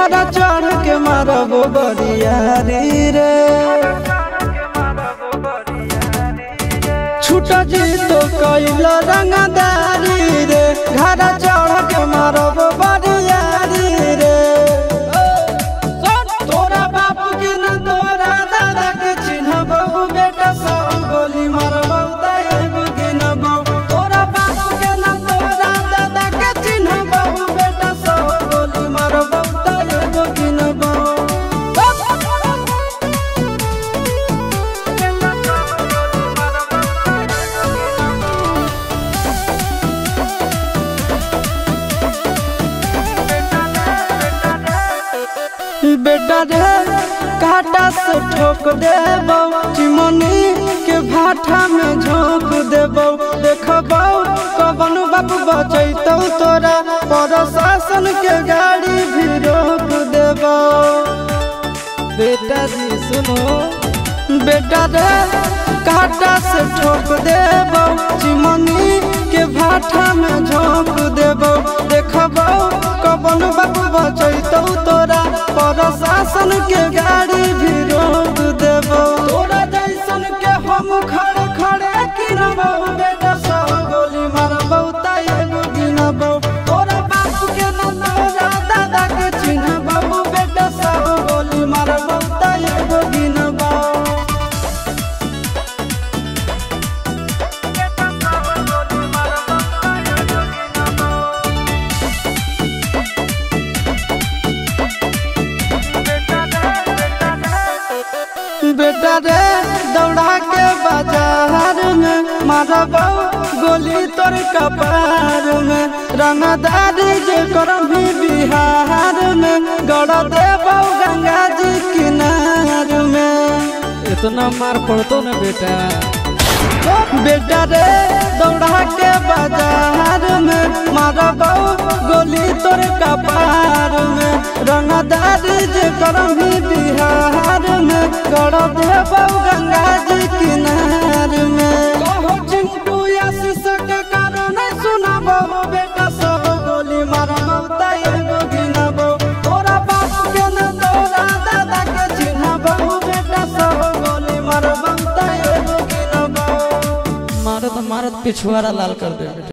घर चढ़ के मारब बरियारी रे छूट जी तो कैल रंगदारी रे घर चढ़ के मारब बरियारी रे तोरा बाप के न तोरा दादा के चिन्हबहु बेटा सब गोली मारबौ तैगो गिनबौ तोरा बाप के न तोरा दादा के चिन्हबहु बेटा सब गोली मारबौ तैगो गिनबौ बेटा रे काटा से ठोक देबौ चिमनी के भाटा में झोंक देबौ देखबौ कवन बाप बचैतौ तोरा प्रशासन के गाड़ी भी रोक देबौ बेटा जी सुनो बेटा रे काटा से ठोक देबौ चिमनी के भाटा में झोंक देबौ देखबौ कवन बाप बचैतौ तोरा प्रशासन के गाड़ी भी रोक देबौ तोरा जैसन के हम खड़े खड़े गिनबौ बेटा सब गोली मारबौ तैगो गिनबौ तोरा बाप के न तोरा दादा के चिन्हबौ बेटा सब गोली मारबौ तैगो गिनबौ बेटा रे दौड़ा के बाजार में मारबौ गोली तोर कपार में रंगदारी जे करभी बिहार में गड़ देबौ गंगा जी किनार में इतना मार पड़तो न बेटा बेटा रे दौड़ा के बाजार में मारबौ गोली तोर कपार में रंगदारी जे करभी बिहार में गड़ देबौ गंगा जी किनार में कहो चिंटू आशीष के कारण सुनबौ बेटा सब गोली मारबौ तैगो गिनबौ तोरा बाप के न तोरा दादा के चिन्हबौ बेटा सब गोली मारबौ तैगो गिनबौ मारत मारत पिछुआरा लाल कर दे बेटा।